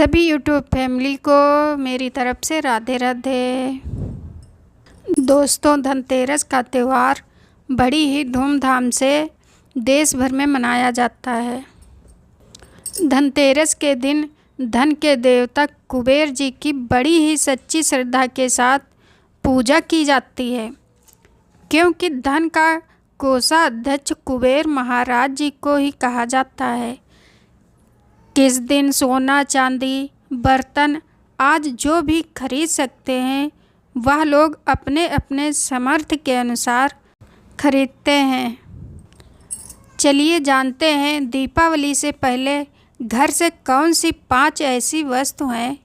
सभी YouTube family को मेरी तरफ से राधे राधे। दोस्तों, धनतेरस का त्यौहार बड़ी ही धूमधाम से देश भर में मनाया जाता है। धनतेरस के दिन धन के देवता कुबेर जी की बड़ी ही सच्ची श्रद्धा के साथ पूजा की जाती है, क्योंकि धन का कोषाध्यक्ष कुबेर महाराज जी को ही कहा जाता है। किस दिन सोना, चांदी, बर्तन आज जो भी खरीद सकते हैं वह लोग अपने अपने समर्थ के अनुसार खरीदते हैं। चलिए जानते हैं दीपावली से पहले घर से कौन सी 5 ऐसी वस्तु हैं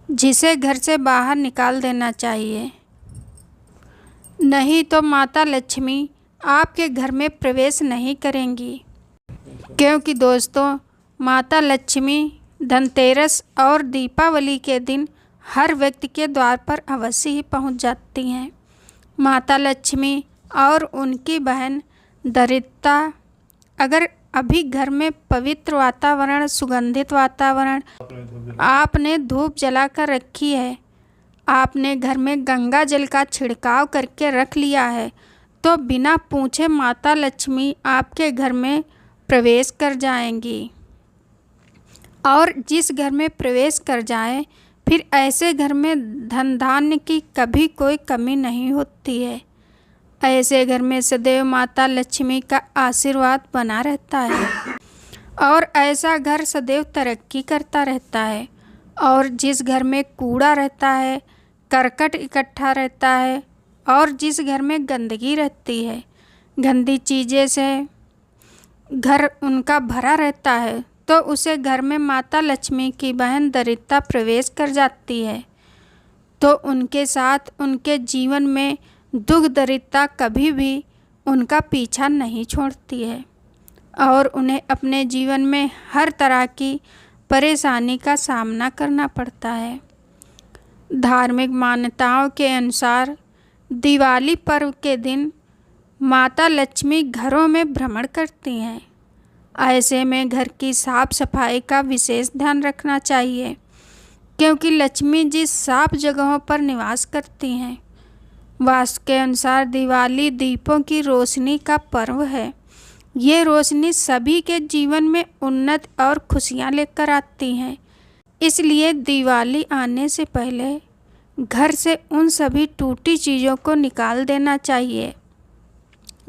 जिसे घर से बाहर निकाल देना चाहिए, नहीं तो माता लक्ष्मी आपके घर में प्रवेश नहीं करेंगी। क्योंकि दोस्तों, माता लक्ष्मी धनतेरस और दीपावली के दिन हर व्यक्ति के द्वार पर अवश्य ही पहुंच जाती हैं। माता लक्ष्मी और उनकी बहन दरिद्रता अगर अभी घर में पवित्र वातावरण, सुगंधित वातावरण, आपने धूप जला कर रखी है, आपने घर में गंगा जल का छिड़काव करके रख लिया है, तो बिना पूछे माता लक्ष्मी आपके घर में प्रवेश कर जाएंगी। और जिस घर में प्रवेश कर जाए फिर ऐसे घर में धन धान्य की कभी कोई कमी नहीं होती है। ऐसे घर में सदैव माता लक्ष्मी का आशीर्वाद बना रहता है और ऐसा घर सदैव तरक्की करता रहता है। और जिस घर में कूड़ा रहता है, करकट इकट्ठा रहता है और जिस घर में गंदगी रहती है, गंदी चीज़ें से घर उनका भरा रहता है, तो उसे घर में माता लक्ष्मी की बहन दरिद्रता प्रवेश कर जाती है, तो उनके साथ उनके जीवन में दुख दरिद्रता कभी भी उनका पीछा नहीं छोड़ती है और उन्हें अपने जीवन में हर तरह की परेशानी का सामना करना पड़ता है। धार्मिक मान्यताओं के अनुसार दिवाली पर्व के दिन माता लक्ष्मी घरों में भ्रमण करती हैं। ऐसे में घर की साफ सफाई का विशेष ध्यान रखना चाहिए, क्योंकि लक्ष्मी जी साफ जगहों पर निवास करती हैं। वास्तु के अनुसार दिवाली दीपों की रोशनी का पर्व है। ये रोशनी सभी के जीवन में उन्नति और खुशियाँ लेकर आती हैं। इसलिए दिवाली आने से पहले घर से उन सभी टूटी चीज़ों को निकाल देना चाहिए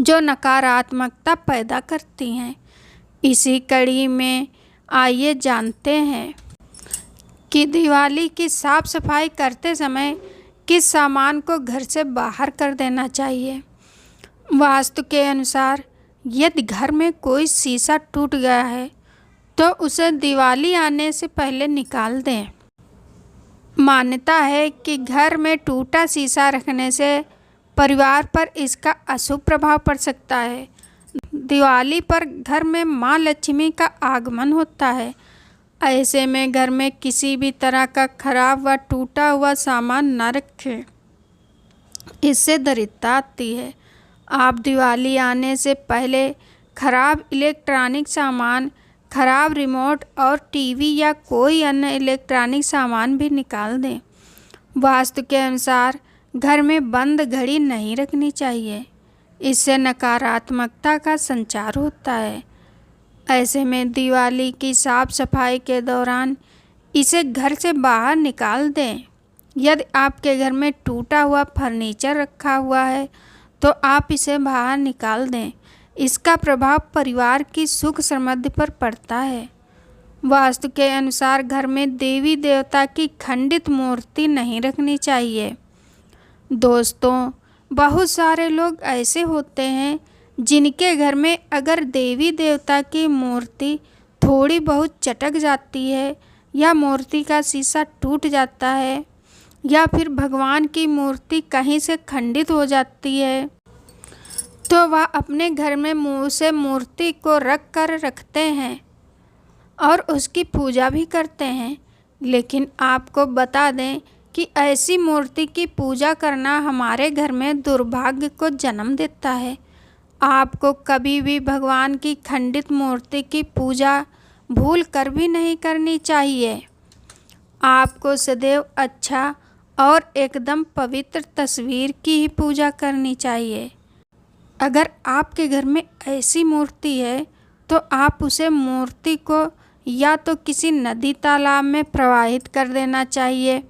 जो नकारात्मकता पैदा करती हैं। इसी कड़ी में आइए जानते हैं कि दिवाली की साफ सफाई करते समय किस सामान को घर से बाहर कर देना चाहिए। वास्तु के अनुसार यदि घर में कोई शीशा टूट गया है तो उसे दिवाली आने से पहले निकाल दें। मान्यता है कि घर में टूटा शीशा रखने से परिवार पर इसका अशुभ प्रभाव पड़ सकता है। दिवाली पर घर में माँ लक्ष्मी का आगमन होता है। ऐसे में घर में किसी भी तरह का खराब व टूटा हुआ सामान न रखें, इससे दरिद्रता आती है। आप दिवाली आने से पहले खराब इलेक्ट्रॉनिक सामान, खराब रिमोट और टीवी या कोई अन्य इलेक्ट्रॉनिक सामान भी निकाल दें। वास्तु के अनुसार घर में बंद घड़ी नहीं रखनी चाहिए, इससे नकारात्मकता का संचार होता है। ऐसे में दिवाली की साफ सफाई के दौरान इसे घर से बाहर निकाल दें। यदि आपके घर में टूटा हुआ फर्नीचर रखा हुआ है तो आप इसे बाहर निकाल दें। इसका प्रभाव परिवार की सुख समृद्धि पर पड़ता है। वास्तु के अनुसार घर में देवी देवता की खंडित मूर्ति नहीं रखनी चाहिए। दोस्तों, बहुत सारे लोग ऐसे होते हैं जिनके घर में अगर देवी देवता की मूर्ति थोड़ी बहुत चटक जाती है या मूर्ति का शीशा टूट जाता है या फिर भगवान की मूर्ति कहीं से खंडित हो जाती है, तो वह अपने घर में मुँह से मूर्ति को रखते हैं और उसकी पूजा भी करते हैं। लेकिन आपको बता दें कि ऐसी मूर्ति की पूजा करना हमारे घर में दुर्भाग्य को जन्म देता है। आपको कभी भी भगवान की खंडित मूर्ति की पूजा भूल कर भी नहीं करनी चाहिए। आपको सदैव अच्छा और एकदम पवित्र तस्वीर की ही पूजा करनी चाहिए। अगर आपके घर में ऐसी मूर्ति है तो आप उसे मूर्ति को या तो किसी नदी तालाब में प्रवाहित कर देना चाहिए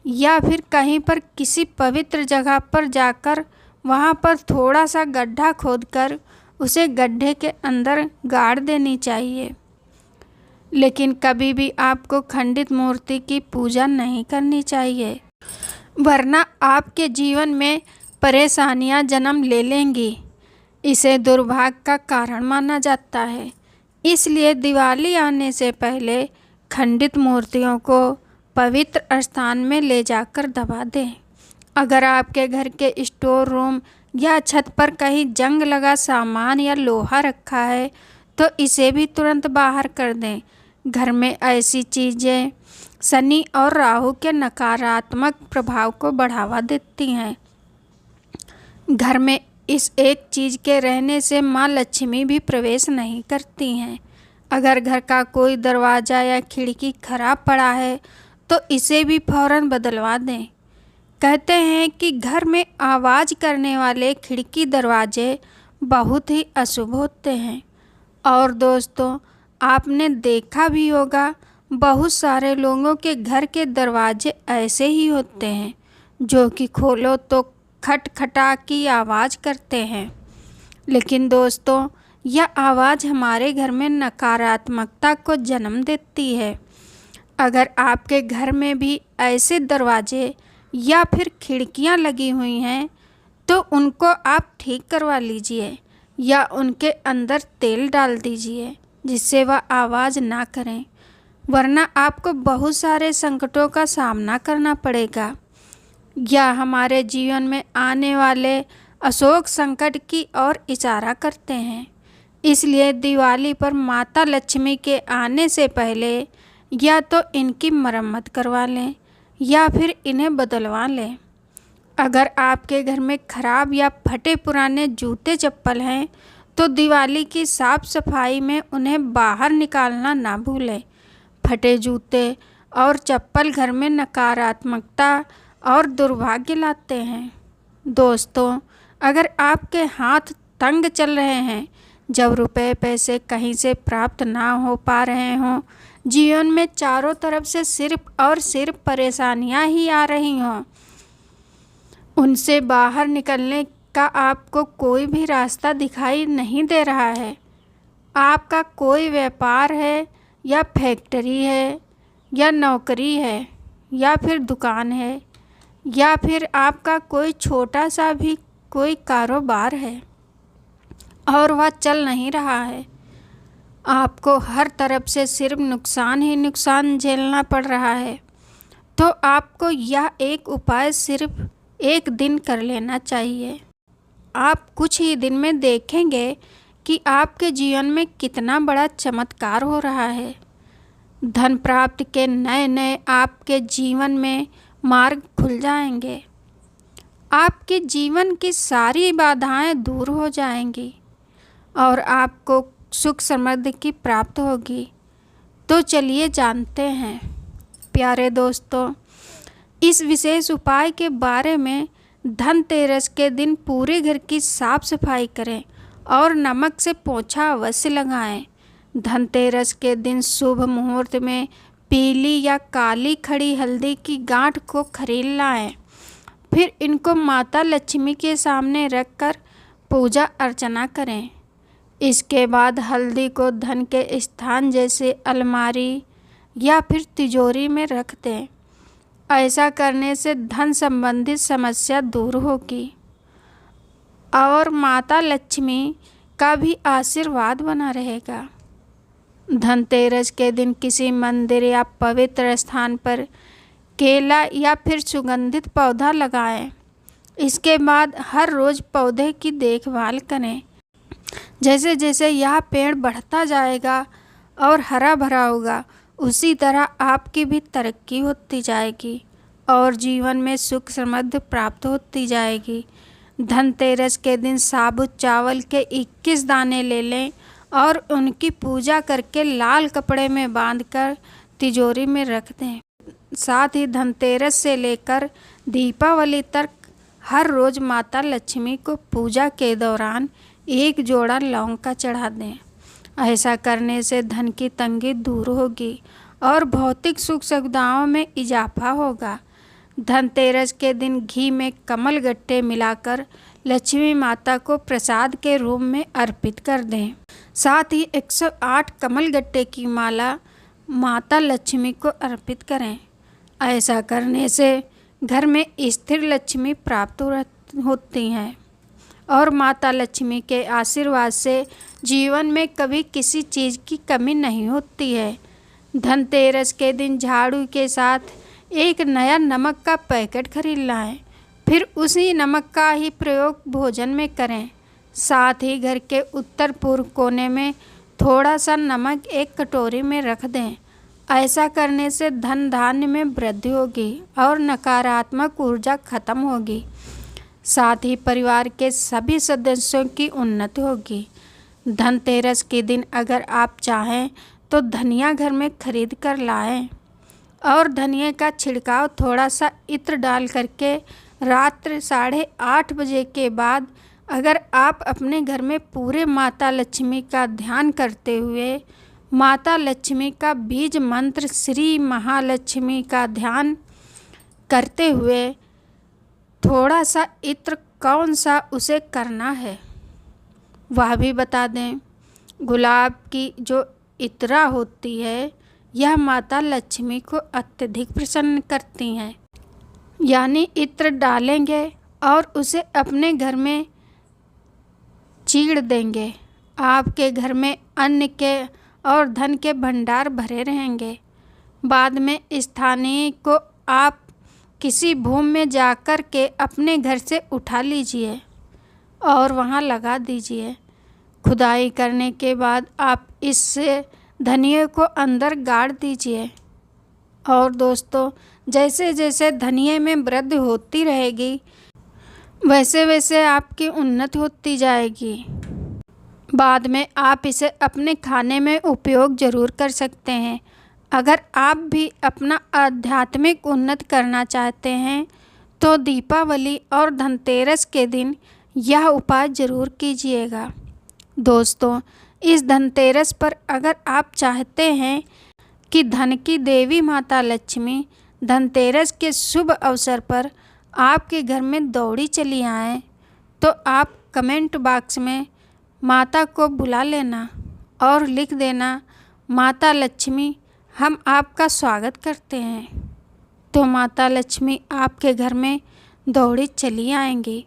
या फिर कहीं पर किसी पवित्र जगह पर जाकर वहाँ पर थोड़ा सा गड्ढा खोदकर उसे गड्ढे के अंदर गाड़ देनी चाहिए। लेकिन कभी भी आपको खंडित मूर्ति की पूजा नहीं करनी चाहिए, वरना आपके जीवन में परेशानियां जन्म ले लेंगी। इसे दुर्भाग्य का कारण माना जाता है। इसलिए दिवाली आने से पहले खंडित मूर्तियों को पवित्र स्थान में ले जाकर दबा दें। अगर आपके घर के स्टोर रूम या छत पर कहीं जंग लगा सामान या लोहा रखा है तो इसे भी तुरंत बाहर कर दें। घर में ऐसी चीज़ें शनि और राहु के नकारात्मक प्रभाव को बढ़ावा देती हैं। घर में इस एक चीज़ के रहने से माँ लक्ष्मी भी प्रवेश नहीं करती हैं। अगर घर का कोई दरवाज़ा या खिड़की खराब पड़ा है तो इसे भी फौरन बदलवा दें। कहते हैं कि घर में आवाज़ करने वाले खिड़की दरवाजे बहुत ही अशुभ होते हैं। और दोस्तों, आपने देखा भी होगा, बहुत सारे लोगों के घर के दरवाजे ऐसे ही होते हैं जो कि खोलो तो खटखटा की आवाज़ करते हैं। लेकिन दोस्तों, यह आवाज़ हमारे घर में नकारात्मकता को जन्म देती है। अगर आपके घर में भी ऐसे दरवाजे या फिर खिड़कियां लगी हुई हैं तो उनको आप ठीक करवा लीजिए या उनके अंदर तेल डाल दीजिए जिससे वह आवाज़ ना करें, वरना आपको बहुत सारे संकटों का सामना करना पड़ेगा। या हमारे जीवन में आने वाले अशोक संकट की ओर इशारा करते हैं। इसलिए दिवाली पर माता लक्ष्मी के आने से पहले या तो इनकी मरम्मत करवा लें या फिर इन्हें बदलवा लें। अगर आपके घर में खराब या फटे पुराने जूते चप्पल हैं तो दिवाली की साफ सफाई में उन्हें बाहर निकालना ना भूलें। फटे जूते और चप्पल घर में नकारात्मकता और दुर्भाग्य लाते हैं। दोस्तों, अगर आपके हाथ तंग चल रहे हैं, जब रुपए पैसे कहीं से प्राप्त ना हो पा रहे हों, जीवन में चारों तरफ से सिर्फ और सिर्फ परेशानियां ही आ रही हों, उनसे बाहर निकलने का आपको कोई भी रास्ता दिखाई नहीं दे रहा है, आपका कोई व्यापार है या फैक्ट्री है या नौकरी है या फिर दुकान है या फिर आपका कोई छोटा सा भी कोई कारोबार है और वह चल नहीं रहा है, आपको हर तरफ से सिर्फ नुकसान ही नुकसान झेलना पड़ रहा है, तो आपको यह एक उपाय सिर्फ एक दिन कर लेना चाहिए। आप कुछ ही दिन में देखेंगे कि आपके जीवन में कितना बड़ा चमत्कार हो रहा है। धन प्राप्ति के नए नए आपके जीवन में मार्ग खुल जाएंगे। आपके जीवन की सारी बाधाएं दूर हो जाएंगी और आपको सुख समृद्धि की प्राप्त होगी। तो चलिए जानते हैं प्यारे दोस्तों, इस विशेष उपाय के बारे में। धनतेरस के दिन पूरे घर की साफ सफाई करें और नमक से पोंछा अवश्य लगाएं। धनतेरस के दिन शुभ मुहूर्त में पीली या काली खड़ी हल्दी की गांठ को खरीद लाएं। फिर इनको माता लक्ष्मी के सामने रखकर पूजा अर्चना करें। इसके बाद हल्दी को धन के स्थान जैसे अलमारी या फिर तिजोरी में रख दें। ऐसा करने से धन संबंधित समस्या दूर होगी और माता लक्ष्मी का भी आशीर्वाद बना रहेगा। धनतेरस के दिन किसी मंदिर या पवित्र स्थान पर केला या फिर सुगंधित पौधा लगाएं। इसके बाद हर रोज़ पौधे की देखभाल करें। जैसे जैसे यह पेड़ बढ़ता जाएगा और हरा भरा होगा, उसी तरह आपकी भी तरक्की होती जाएगी और जीवन में सुख समृद्धि प्राप्त होती जाएगी। धनतेरस के दिन साबुत चावल के 21 दाने ले लें और उनकी पूजा करके लाल कपड़े में बांधकर तिजोरी में रख दें। साथ ही धनतेरस से लेकर दीपावली तक हर रोज़ माता लक्ष्मी को पूजा के दौरान एक जोड़ा लौंग का चढ़ा दें। ऐसा करने से धन की तंगी दूर होगी और भौतिक सुख सुविधाओं में इजाफा होगा। धनतेरस के दिन घी में कमल गट्टे मिलाकर लक्ष्मी माता को प्रसाद के रूप में अर्पित कर दें। साथ ही 108 कमल गट्टे की माला माता लक्ष्मी को अर्पित करें। ऐसा करने से घर में स्थिर लक्ष्मी प्राप्त होती हैं और माता लक्ष्मी के आशीर्वाद से जीवन में कभी किसी चीज़ की कमी नहीं होती है। धनतेरस के दिन झाड़ू के साथ एक नया नमक का पैकेट खरीद लाएं, फिर उसी नमक का ही प्रयोग भोजन में करें। साथ ही घर के उत्तर पूर्व कोने में थोड़ा सा नमक एक कटोरी में रख दें। ऐसा करने से धन धान्य में वृद्धि होगी और नकारात्मक ऊर्जा खत्म होगी। साथ ही परिवार के सभी सदस्यों की उन्नति होगी। धनतेरस के दिन अगर आप चाहें तो धनिया घर में खरीद कर लाएं और धनिया का छिड़काव थोड़ा सा इत्र डाल करके रात्रि 8:30 बजे के बाद अगर आप अपने घर में पूरे माता लक्ष्मी का ध्यान करते हुए माता लक्ष्मी का बीज मंत्र श्री महालक्ष्मी का ध्यान करते हुए थोड़ा सा इत्र कौन सा उसे करना है वह भी बता दें। गुलाब की जो इत्रा होती है यह माता लक्ष्मी को अत्यधिक प्रसन्न करती हैं। यानी इत्र डालेंगे और उसे अपने घर में चीड़ देंगे। आपके घर में अन्न के और धन के भंडार भरे रहेंगे। बाद में स्थानीय को आप किसी भूमि में जाकर के अपने घर से उठा लीजिए और वहाँ लगा दीजिए। खुदाई करने के बाद आप इससे धनिये को अंदर गाड़ दीजिए। और दोस्तों, जैसे जैसे धनिये में वृद्धि होती रहेगी वैसे वैसे आपकी उन्नति होती जाएगी। बाद में आप इसे अपने खाने में उपयोग ज़रूर कर सकते हैं। अगर आप भी अपना आध्यात्मिक उन्नति करना चाहते हैं तो दीपावली और धनतेरस के दिन यह उपाय ज़रूर कीजिएगा। दोस्तों, इस धनतेरस पर अगर आप चाहते हैं कि धन की देवी माता लक्ष्मी धनतेरस के शुभ अवसर पर आपके घर में दौड़ी चली आएँ तो आप कमेंट बॉक्स में माता को बुला लेना और लिख देना, माता लक्ष्मी हम आपका स्वागत करते हैं। तो माता लक्ष्मी आपके घर में दौड़ी चली आएंगी।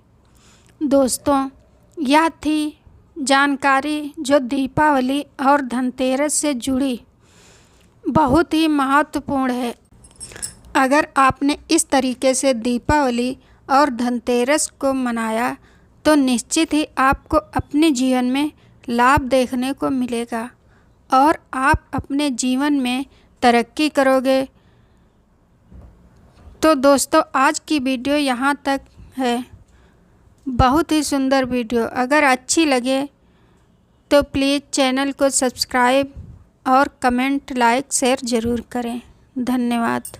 दोस्तों, यह थी जानकारी जो दीपावली और धनतेरस से जुड़ी बहुत ही महत्वपूर्ण है। अगर आपने इस तरीके से दीपावली और धनतेरस को मनाया तो निश्चित ही आपको अपने जीवन में लाभ देखने को मिलेगा और आप अपने जीवन में तरक्की करोगे। तो दोस्तों, आज की वीडियो यहाँ तक है। बहुत ही सुंदर वीडियो। अगर अच्छी लगे तो प्लीज़ चैनल को सब्सक्राइब और कमेंट, लाइक, शेयर ज़रूर करें। धन्यवाद।